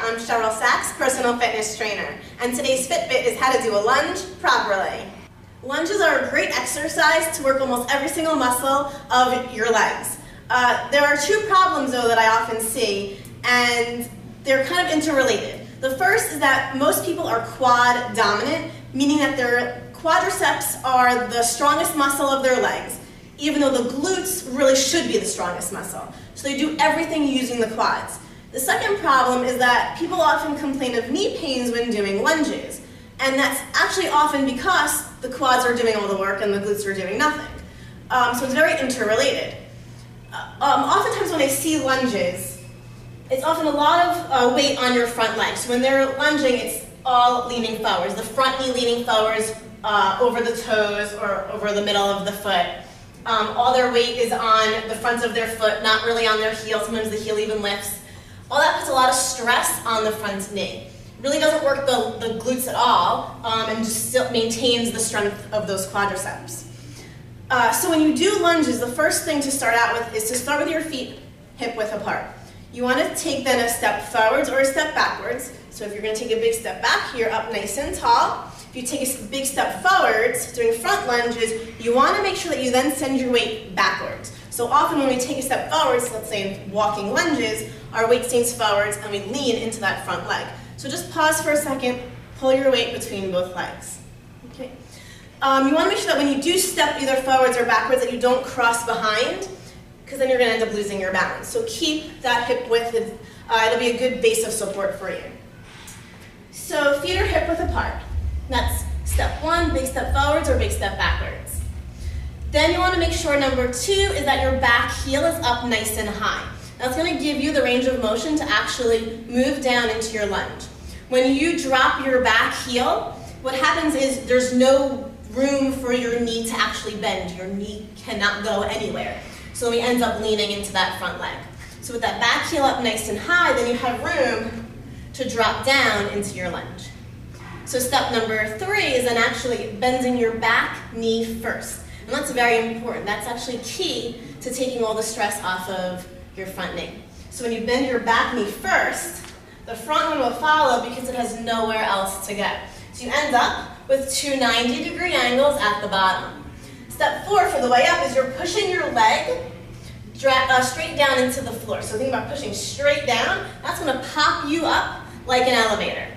I'm Cheryl Sachs, personal fitness trainer, and today's Fitbit is how to do a lunge properly. Lunges are a great exercise to work almost every single muscle of your legs. There are two problems though that I often see, and they're kind of interrelated. The first is that most people are quad dominant, meaning that their quadriceps are the strongest muscle of their legs, even though the glutes really should be the strongest muscle. So they do everything using the quads. The second problem is that people often complain of knee pains when doing lunges, and that's actually often because the quads are doing all the work and the glutes are doing nothing. So it's very interrelated. Oftentimes when I see lunges, it's often a lot of weight on your front leg. So when they're lunging, it's all leaning forwards. The front knee leaning forwards over the toes or over the middle of the foot. All their weight is on the front of their foot, not really on their heel. Sometimes the heel even lifts. All that puts a lot of stress on the front knee. It really doesn't work the glutes at all, and just still maintains the strength of those quadriceps. So when you do lunges, the first thing to start out with is to start with your feet hip width apart. You want to take then a step forwards or a step backwards. So if you're going to take a big step back, you're up nice and tall. If you take a big step forwards, doing front lunges, you want to make sure that you then send your weight backwards. So often when we take a step forwards, let's say in walking lunges, our weight stays forwards and we lean into that front leg. So just pause for a second, pull your weight between both legs. Okay. You want to make sure that when you do step either forwards or backwards that you don't cross behind, because then you're going to end up losing your balance. So keep that hip width, it'll be a good base of support for you. So feet are hip width apart. That's step one, big step forwards or big step backwards. Then you want to make sure number two is that your back heel is up nice and high. That's going to give you the range of motion to actually move down into your lunge. When you drop your back heel, what happens is there's no room for your knee to actually bend. Your knee cannot go anywhere. So we end up leaning into that front leg. So with that back heel up nice and high, then you have room to drop down into your lunge. So step number three is then actually bending your back knee first. And that's very important. That's actually key to taking all the stress off of your front knee. So when you bend your back knee first, the front one will follow because it has nowhere else to go. So you end up with two 90-degree angles at the bottom. Step four for the way up is you're pushing your leg straight down into the floor. So think about pushing straight down. That's going to pop you up like an elevator.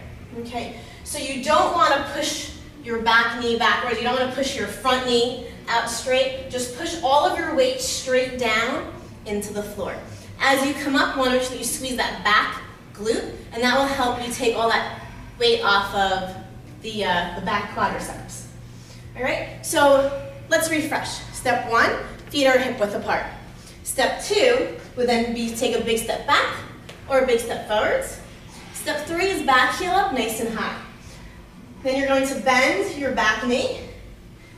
Okay? So you don't want to push your back knee backwards. You don't want to push your front knee out straight. Just push all of your weight straight down into the floor. As you come up, you want to make sure that you squeeze that back glute, and that will help you take all that weight off of the back quadriceps. All right, so let's refresh. Step one, feet are hip width apart. Step two would then be take a big step back or a big step forwards. Step three is back heel up nice and high. Then you're going to bend your back knee.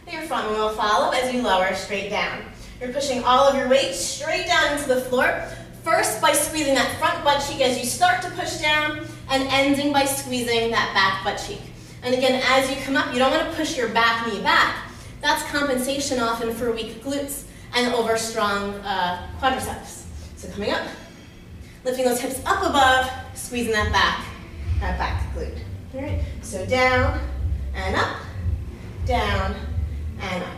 Then your front one will follow as you lower straight down. You're pushing all of your weight straight down into the floor. First by squeezing that front butt cheek as you start to push down, and ending by squeezing that back butt cheek. And again, as you come up, you don't want to push your back knee back. That's compensation often for weak glutes and over strong quadriceps. So coming up, lifting those hips up above, squeezing that back glute. All right, so down and up, down and up.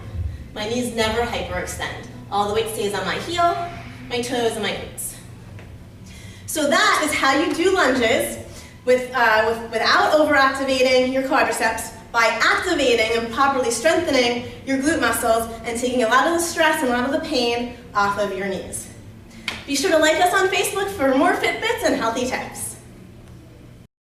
My knees never hyperextend. All the weight stays on my heel, my toes, and my glutes. So that is how you do lunges without overactivating your quadriceps, by activating and properly strengthening your glute muscles and taking a lot of the stress and a lot of the pain off of your knees. Be sure to like us on Facebook for more Fitbits and healthy tips.